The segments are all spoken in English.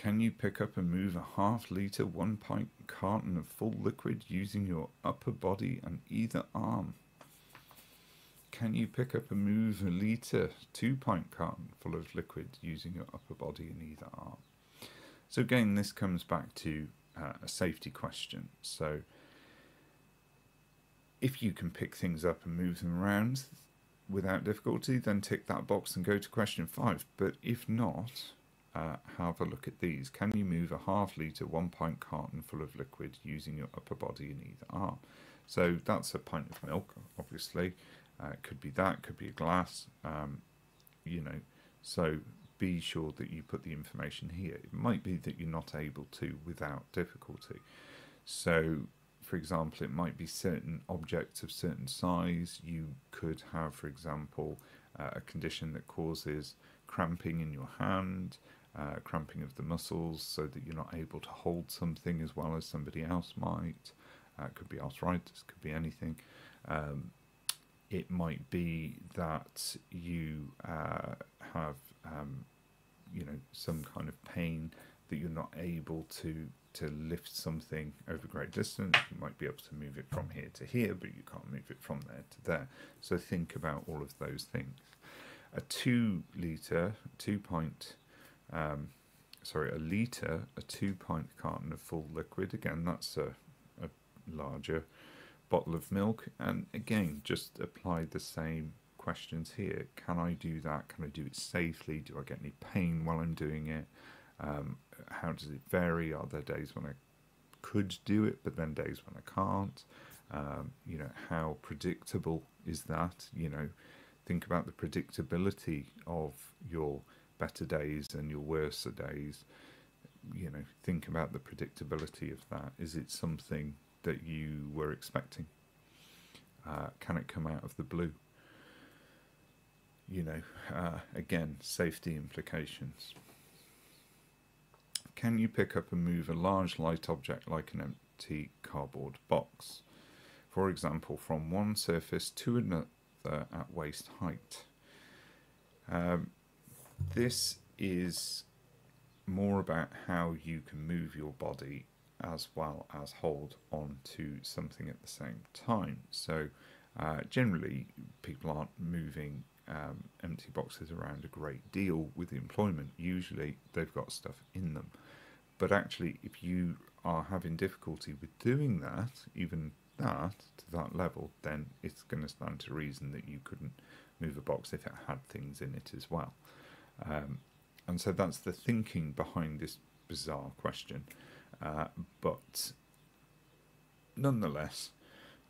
Can you pick up and move a half-litre 1 pint carton of full liquid using your upper body and either arm? Can you pick up and move a litre 2 pint carton full of liquid using your upper body and either arm? So again, this comes back to a safety question. So if you can pick things up and move them around without difficulty, then tick that box and go to question 5. But if not, have a look at these. Can you move a half-litre 1 pint carton full of liquid using your upper body and either arm? So that's a pint of milk, obviously. It could be that, could be a glass, so be sure that you put the information here. It might be that you're not able to without difficulty. So, for example, it might be certain objects of certain size. You could have, for example, a condition that causes cramping in your hand, cramping of the muscles so that you're not able to hold something as well as somebody else might. It could be arthritis, could be anything. It might be that you have, some kind of pain that you're not able to lift something over a great distance. You might be able to move it from here to here, but you can't move it from there to there. So think about all of those things. A 2 litre, a 2 pint carton of full liquid. Again, that's a larger bottle of milk, and again, just apply the same questions here. Can I do that? Can I do it safely? Do I get any pain while I'm doing it? How does it vary? Are there days when I could do it, but then days when I can't? How predictable is that? Think about the predictability of your better days and your worse days. Think about the predictability of that. Is it something that you were expecting? Can it come out of the blue? Again, safety implications. Can you pick up and move a large light object like an empty cardboard box, for example, from one surface to another at waist height? This is more about how you can move your body as well as hold on to something at the same time. So generally people aren't moving empty boxes around a great deal with employment. Usually they've got stuff in them. But actually, if you are having difficulty with doing that, even that, to that level, then it's going to stand to reason that you couldn't move a box if it had things in it as well. And so that's the thinking behind this bizarre question. But nonetheless,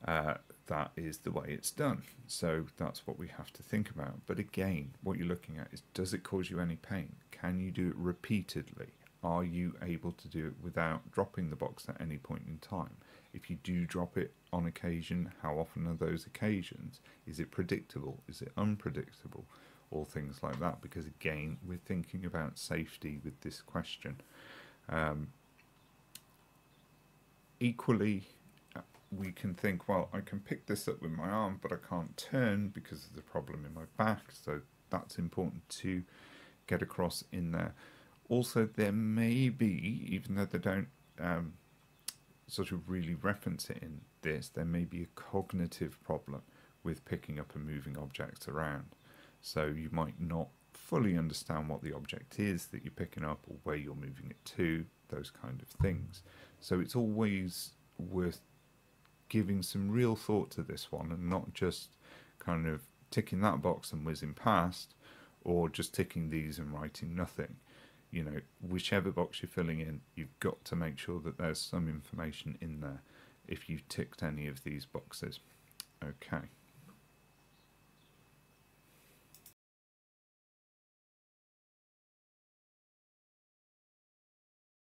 that is the way it's done. So that's what we have to think about. But again, what you're looking at is, does it cause you any pain? Can you do it repeatedly? Are you able to do it without dropping the box at any point in time? If you do drop it on occasion, how often are those occasions? Is it predictable? Is it unpredictable? All things like that. Because again, we're thinking about safety with this question. Equally, we can think, well, I can pick this up with my arm, but I can't turn because of the problem in my back. So that's important to get across in there. Also, there may be, even though they don't sort of really reference it in this, there may be a cognitive problem with picking up and moving objects around. So you might not fully understand what the object is that you're picking up or where you're moving it to, those kind of things. So it's always worth giving some real thought to this one and not just kind of ticking that box and whizzing past, or just ticking these and writing nothing. Whichever box you're filling in, you've got to make sure that there's some information in there if you've ticked any of these boxes. Okay.